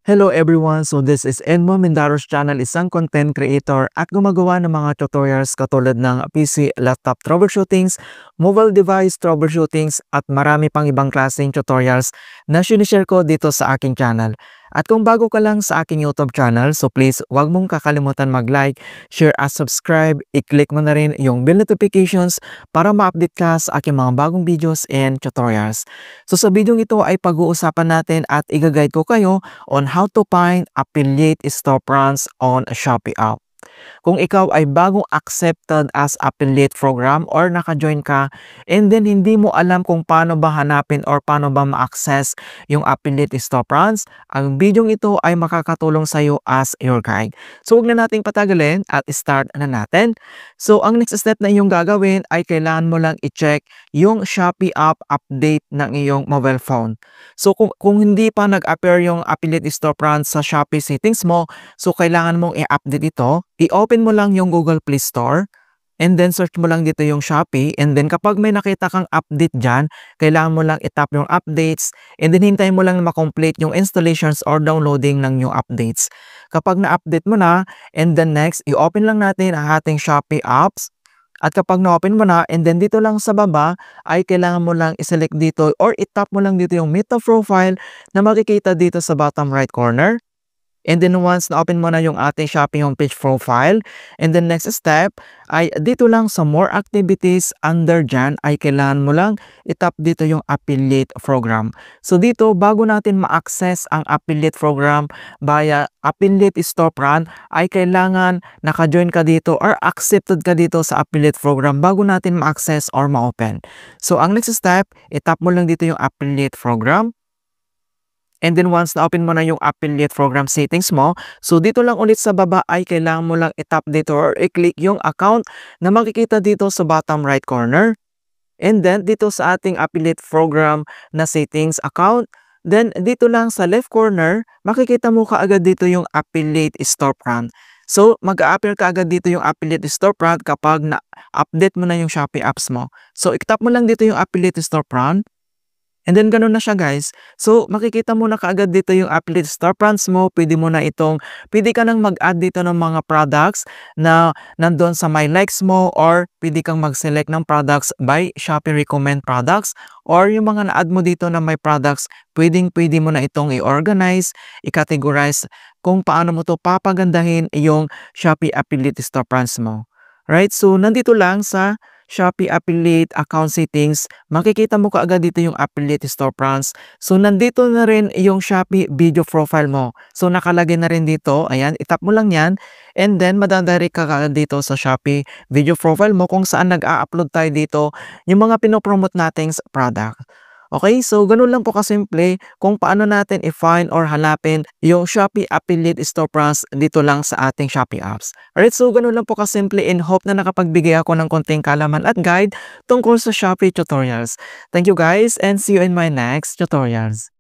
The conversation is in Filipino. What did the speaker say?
Hello everyone! So this is Enmo Mendaros channel, isang content creator at gumagawa ng mga tutorials katulad ng PC, laptop troubleshootings, mobile device troubleshootings at marami pang ibang klaseng tutorials na sinishare ko dito sa aking channel. At kung bago ka lang sa aking YouTube channel, so please wag mong kakalimutan mag-like, share at subscribe. I-click mo na rin yung bell notifications para ma-update ka sa aking mga bagong videos and tutorials. So sa video ito ay pag-uusapan natin at i-guide ko kayo on how to find affiliate storefronts on Shopee app. Kung ikaw ay bagong accepted as affiliate program or naka-join ka and then hindi mo alam kung paano ba hanapin or paano ba ma-access yung affiliate storefronts, ang video ito ay makakatulong sa iyo as your guide. So huwag na nating patagalin at start na natin. So ang next step na iyong gagawin ay kailangan mo lang i-check yung Shopee app update ng iyong mobile phone. So kung hindi pa nag-appear yung affiliate storefront sa Shopee settings mo, so kailangan mong i-update ito. I-open mo lang yung Google Play Store and then search mo lang dito yung Shopee, and then kapag may nakita kang update dyan, kailangan mo lang itap yung updates and then hintayin mo lang na ma-complete yung installations or downloading ng new updates. Kapag na-update mo na, and then next, i-open lang natin ang ating Shopee apps. At kapag na-open mo na, and then dito lang sa baba, ay kailangan mo lang i-select dito or itap mo lang dito yung Meta Profile na makikita dito sa bottom right corner. And then once na-open mo na yung ating Shopee homepage profile, and then next step ay dito lang sa more activities, under dyan ay kailangan mo lang itap dito yung affiliate program. So dito bago natin ma-access ang affiliate program via affiliate storefront ay kailangan naka-join ka dito or accepted ka dito sa affiliate program bago natin ma-access or ma-open. So ang next step, itap mo lang dito yung affiliate program. And then once na-open mo na yung affiliate program settings mo, so dito lang ulit sa baba ay kailangan mo lang itap dito or i-click yung account na makikita dito sa bottom right corner. And then dito sa ating affiliate program na settings account, then dito lang sa left corner, makikita mo kaagad dito yung affiliate storefront. So mag-a-appear kaagad dito yung affiliate storefront kapag na-update mo na yung Shopee apps mo. So itap mo lang dito yung affiliate storefront. And then ganun na siya guys. So makikita mo na kaagad dito yung affiliate storefronts mo. Pwede ka nang mag-add dito ng mga products na nandun sa my likes mo, or pwede kang mag-select ng products by Shopee recommend products, or yung mga na-add mo dito na may products, pwede mo na itong i-organize, i-categorize kung paano mo to papagandahin yung Shopee affiliate storefronts mo. Right? So nandito lang sa Shopee affiliate account settings, makikita mo kaagad dito yung affiliate storefronts. So nandito na rin yung Shopee video profile mo. So nakalagay na rin dito, ayan, itap mo lang yan, and then madadirect ka kaagad dito sa Shopee video profile mo kung saan nag-a-upload tayo dito yung mga pinopromote nating product. Okay, so ganun lang po kasimple kung paano natin i-find or hanapin yung Shopee affiliate storefronts dito lang sa ating Shopee apps. Alright, so ganun lang po kasimple, and hope na nakapagbigay ako ng konting kalaman at guide tungkol sa Shopee tutorials. Thank you guys and see you in my next tutorials.